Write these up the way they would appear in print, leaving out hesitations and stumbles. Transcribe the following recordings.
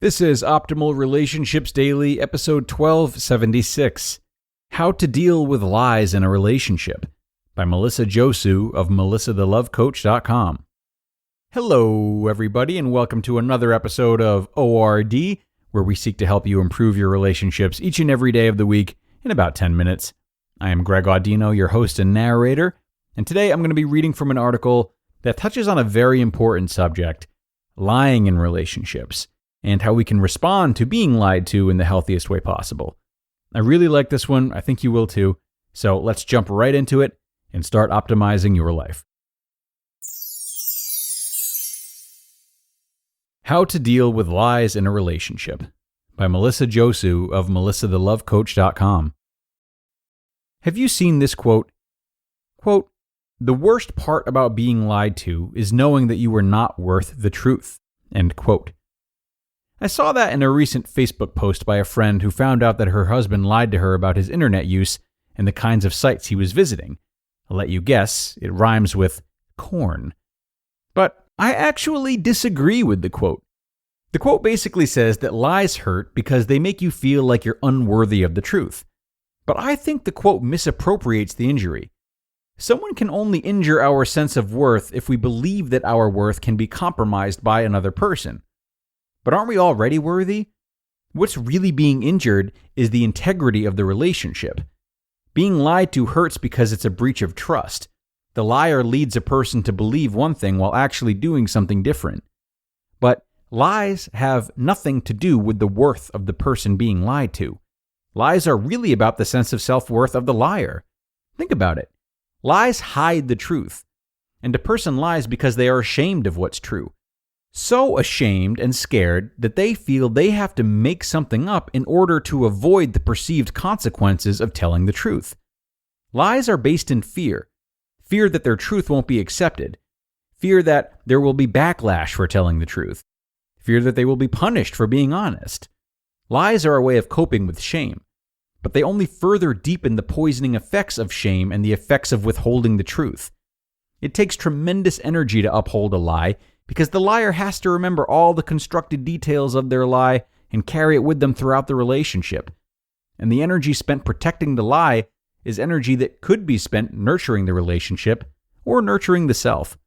This is Optimal Relationships Daily, episode 1276, How to Deal with Lies in a Relationship, by Melissa Josue of melissathelovecoach.com. Hello, everybody, and welcome to another episode of ORD, where we seek to help you improve your relationships each and every day of the week in about 10 minutes. I am Greg Audino, your host and narrator, and today I'm going to be reading from an article that touches on a very important subject, lying in relationships, and how we can respond to being lied to in the healthiest way possible. I really like this one. I think you will too. So let's jump right into it and start optimizing your life. How to Deal with Lies in a Relationship, by Melissa Josue of melissathelovecoach.com. Have you seen this quote? Quote, "The worst part about being lied to is knowing that you are not worth the truth." End quote. I saw that in a recent Facebook post by a friend who found out that her husband lied to her about his internet use and the kinds of sites he was visiting. I'll let you guess, it rhymes with corn. But I actually disagree with the quote. The quote basically says that lies hurt because they make you feel like you're unworthy of the truth. But I think the quote misappropriates the injury. Someone can only injure our sense of worth if we believe that our worth can be compromised by another person. But aren't we already worthy? What's really being injured is the integrity of the relationship. Being lied to hurts because it's a breach of trust. The liar leads a person to believe one thing while actually doing something different. But lies have nothing to do with the worth of the person being lied to. Lies are really about the sense of self-worth of the liar. Think about it. Lies hide the truth, and a person lies because they are ashamed of what's true. So ashamed and scared that they feel they have to make something up in order to avoid the perceived consequences of telling the truth. Lies are based in fear. Fear that their truth won't be accepted. Fear that there will be backlash for telling the truth. Fear that they will be punished for being honest. Lies are a way of coping with shame, but they only further deepen the poisoning effects of shame and the effects of withholding the truth. It takes tremendous energy to uphold a lie, because the liar has to remember all the constructed details of their lie and carry it with them throughout the relationship. And the energy spent protecting the lie is energy that could be spent nurturing the relationship or nurturing the self.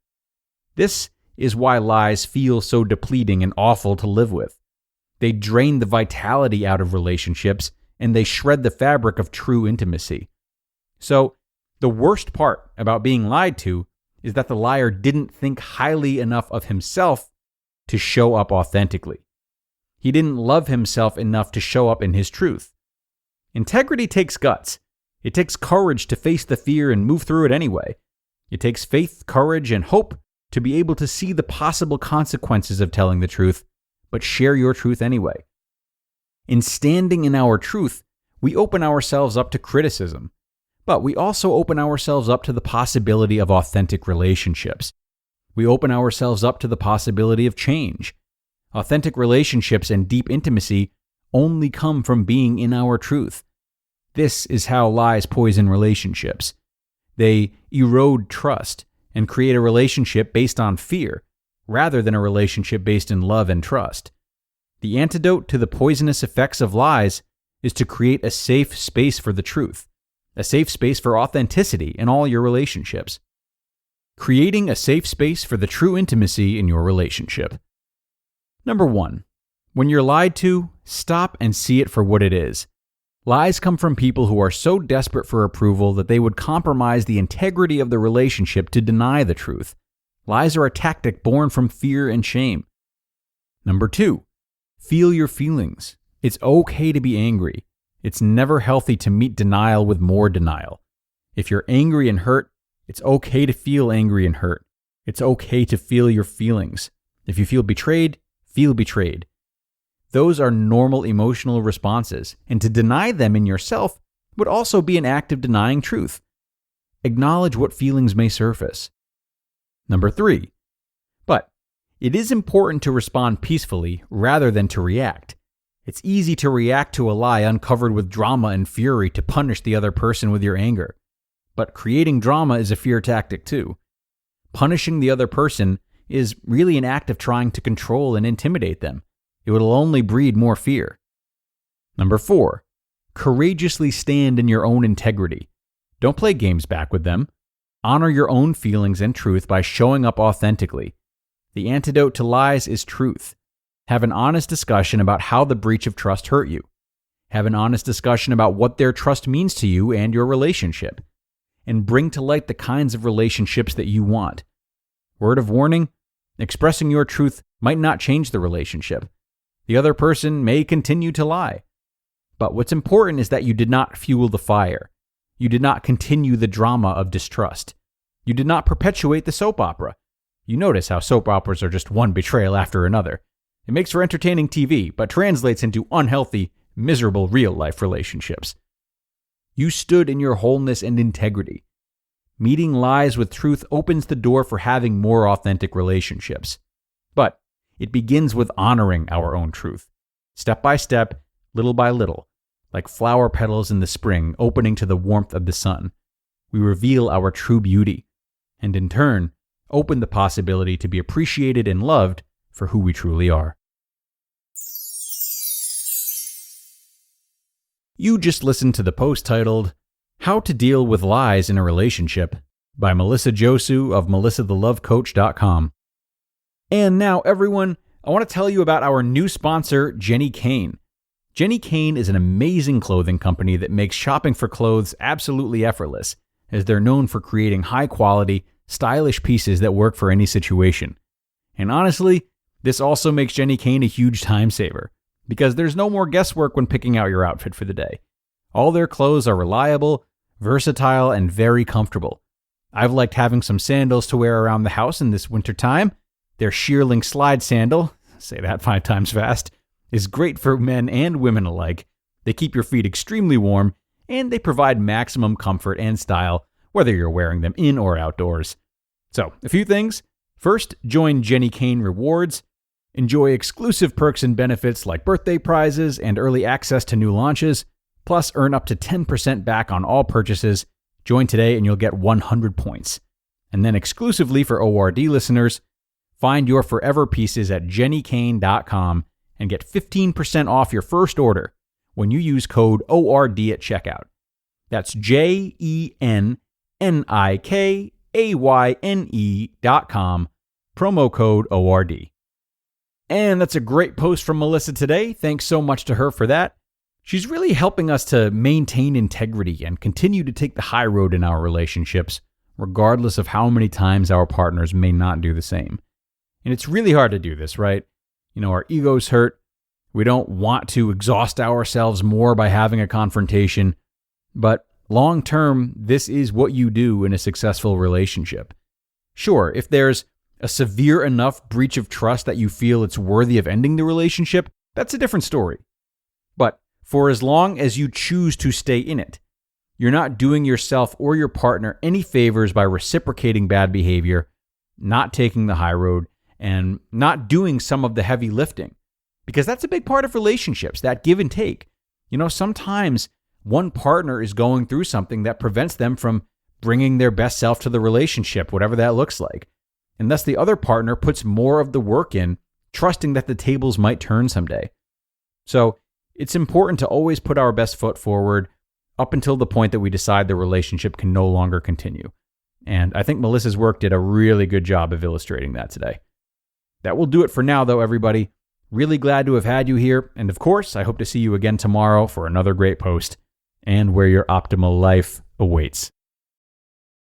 This is why lies feel so depleting and awful to live with. They drain the vitality out of relationships and they shred the fabric of true intimacy. So, the worst part about being lied to is that the liar didn't think highly enough of himself to show up authentically. He didn't love himself enough to show up in his truth. Integrity takes guts. It takes courage to face the fear and move through it anyway. It takes faith, courage, and hope to be able to see the possible consequences of telling the truth, but share your truth anyway. In standing in our truth, we open ourselves up to criticism. But we also open ourselves up to the possibility of authentic relationships. We open ourselves up to the possibility of change. Authentic relationships and deep intimacy only come from being in our truth. This is how lies poison relationships. They erode trust and create a relationship based on fear, rather than a relationship based in love and trust. The antidote to the poisonous effects of lies is to create a safe space for the truth. A safe space for authenticity in all your relationships. Creating a safe space for the true intimacy in your relationship. Number 1. When you're lied to, stop and see it for what it is. Lies come from people who are so desperate for approval that they would compromise the integrity of the relationship to deny the truth. Lies are a tactic born from fear and shame. Number 2. Feel your feelings. It's okay to be angry. It's never healthy to meet denial with more denial. If you're angry and hurt, it's okay to feel angry and hurt. It's okay to feel your feelings. If you feel betrayed, feel betrayed. Those are normal emotional responses, and to deny them in yourself would also be an act of denying truth. Acknowledge what feelings may surface. Number 3. But it is important to respond peacefully rather than to react. It's easy to react to a lie uncovered with drama and fury to punish the other person with your anger. But creating drama is a fear tactic too. Punishing the other person is really an act of trying to control and intimidate them. It will only breed more fear. Number 4, courageously stand in your own integrity. Don't play games back with them. Honor your own feelings and truth by showing up authentically. The antidote to lies is truth. Have an honest discussion about how the breach of trust hurt you. Have an honest discussion about what their trust means to you and your relationship. And bring to light the kinds of relationships that you want. Word of warning, expressing your truth might not change the relationship. The other person may continue to lie. But what's important is that you did not fuel the fire. You did not continue the drama of distrust. You did not perpetuate the soap opera. You notice how soap operas are just one betrayal after another. It makes for entertaining TV, but translates into unhealthy, miserable real-life relationships. You stood in your wholeness and integrity. Meeting lies with truth opens the door for having more authentic relationships. But it begins with honoring our own truth. Step by step, little by little, like flower petals in the spring opening to the warmth of the sun, we reveal our true beauty, and in turn, open the possibility to be appreciated and loved for who we truly are. You just listened to the post titled, How to Deal with Lies in a Relationship by Melissa Josue of melissathelovecoach.com. And now, everyone, I want to tell you about our new sponsor, Jenni Kayne. Jenni Kayne is an amazing clothing company that makes shopping for clothes absolutely effortless, as they're known for creating high-quality, stylish pieces that work for any situation. And honestly, this also makes Jenni Kayne a huge time saver, because there's no more guesswork when picking out your outfit for the day. All their clothes are reliable, versatile, and very comfortable. I've liked having some sandals to wear around the house in this winter time. Their shearling slide sandal, say that 5 times fast, is great for men and women alike. They keep your feet extremely warm, and they provide maximum comfort and style, whether you're wearing them in or outdoors. So, a few things. First, join Jenni Kayne Rewards. Enjoy exclusive perks and benefits like birthday prizes and early access to new launches. Plus, earn up to 10% back on all purchases. Join today and you'll get 100 points. And then exclusively for ORD listeners, find your forever pieces at jennikayne.com and get 15% off your first order when you use code ORD at checkout. That's JENNIKAYNE.com, promo code ORD. And that's a great post from Melissa today. Thanks so much to her for that. She's really helping us to maintain integrity and continue to take the high road in our relationships, regardless of how many times our partners may not do the same. And it's really hard to do this, right? Our egos hurt. We don't want to exhaust ourselves more by having a confrontation. But long term, this is what you do in a successful relationship. Sure, if there's a severe enough breach of trust that you feel it's worthy of ending the relationship, that's a different story. But for as long as you choose to stay in it, you're not doing yourself or your partner any favors by reciprocating bad behavior, not taking the high road, and not doing some of the heavy lifting. Because that's a big part of relationships, that give and take. Sometimes one partner is going through something that prevents them from bringing their best self to the relationship, whatever that looks like. And thus the other partner puts more of the work in, trusting that the tables might turn someday. So it's important to always put our best foot forward up until the point that we decide the relationship can no longer continue. And I think Melissa's work did a really good job of illustrating that today. That will do it for now, though, everybody. Really glad to have had you here. And of course, I hope to see you again tomorrow for another great post and where your optimal life awaits.